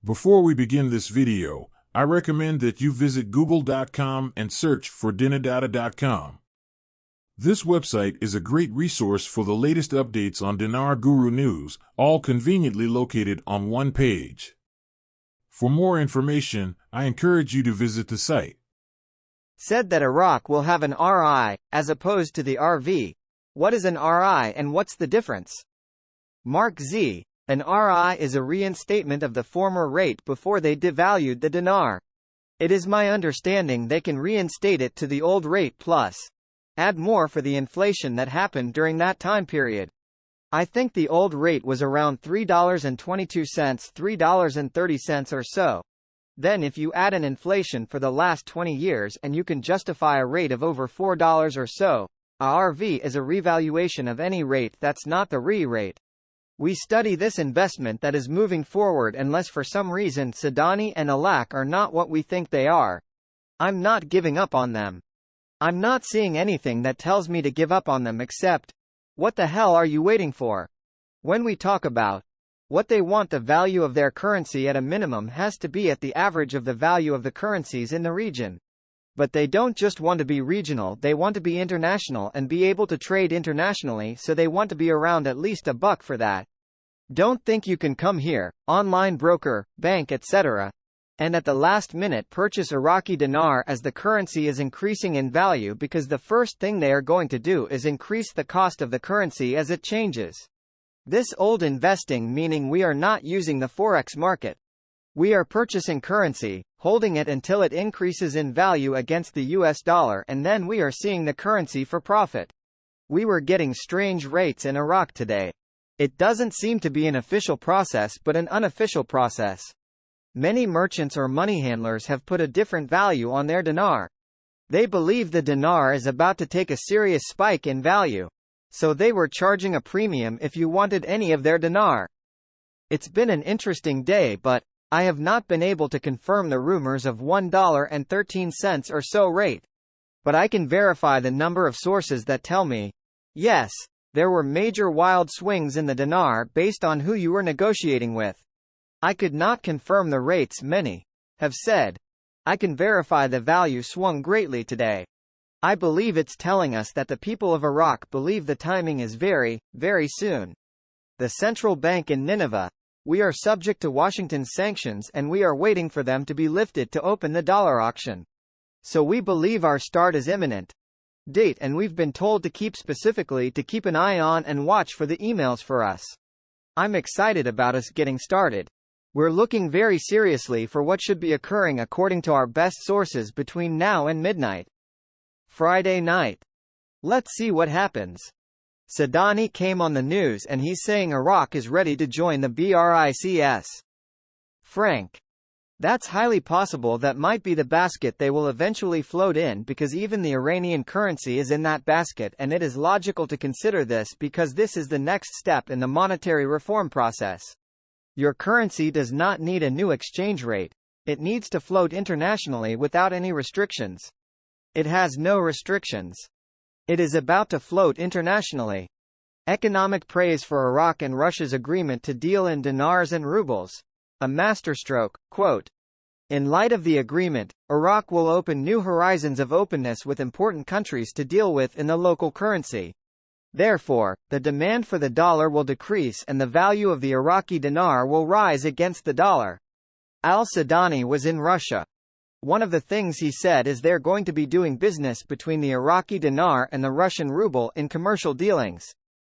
Before we begin this video, I recommend that you visit google.com and search for dinardata.com. This website is a great resource for the latest updates on Dinar Guru news, all conveniently located on one page. For more information, I encourage you to visit the site. Said that Iraq will have an RI, as opposed to the RV. What is an RI and what's the difference? MarkZ. An RI is a reinstatement of the former rate before they devalued the dinar. It is my understanding they can reinstate it to the old rate plus add more for the inflation that happened during that time period. I think the old rate was around $3.22, $3.30 or so. Then if you add an inflation for the last 20 years and you can justify a rate of over $4 or so, a RV is a revaluation of any rate that's not the rate. We study this investment that is moving forward unless for some reason Sudani and Iraq are not what we think they are. I'm not giving up on them. I'm not seeing anything that tells me to give up on them except, what the hell are you waiting for? When we talk about what they want, the value of their currency at a minimum has to be at the average of the value of the currencies in the region. But they don't just want to be regional, they want to be international and be able to trade internationally, so they want to be around at least $1 for that. Don't think you can come here, online broker, bank etc., and at the last minute purchase Iraqi dinar as the currency is increasing in value, because the first thing they are going to do is increase the cost of the currency as it changes. This old investing, meaning we are not using the forex market. We are purchasing currency, holding it until it increases in value against the US dollar, and then we are seeing the currency for profit. We were getting strange rates in Iraq today. It doesn't seem to be an official process but an unofficial process. Many merchants or money handlers have put a different value on their dinar. They believe the dinar is about to take a serious spike in value. So they were charging a premium if you wanted any of their dinar. It's been an interesting day, but I have not been able to confirm the rumors of $1.13 or so rate. But I can verify the number of sources that tell me, yes, there were major wild swings in the dinar based on who you were negotiating with. I could not confirm the rates. Many have said, I can verify the value swung greatly today. I believe it's telling us that the people of Iraq believe the timing is very, very soon. The central bank in Nineveh. We are subject to Washington's sanctions and we are waiting for them to be lifted to open the dollar auction. So we believe our start is imminent. Date, and we've been told to keep an eye on and watch for the emails for us. I'm excited about us getting started. We're looking very seriously for what should be occurring according to our best sources between now and midnight. Friday night. Let's see what happens. Sudani came on the news and he's saying Iraq is ready to join the BRICS. Frank. That's highly possible. That might be the basket they will eventually float in, because even the Iranian currency is in that basket, and it is logical to consider this because this is the next step in the monetary reform process. Your currency does not need a new exchange rate. It needs to float internationally without any restrictions. It has no restrictions. It is about to float internationally. Economic praise for Iraq and Russia's agreement to deal in dinars and rubles. A masterstroke, quote. In light of the agreement, Iraq will open new horizons of openness with important countries to deal with in the local currency. Therefore, the demand for the dollar will decrease and the value of the Iraqi dinar will rise against the dollar. Al-Sudani was in Russia. One of the things he said is they're going to be doing business between the Iraqi dinar and the Russian ruble in commercial dealings.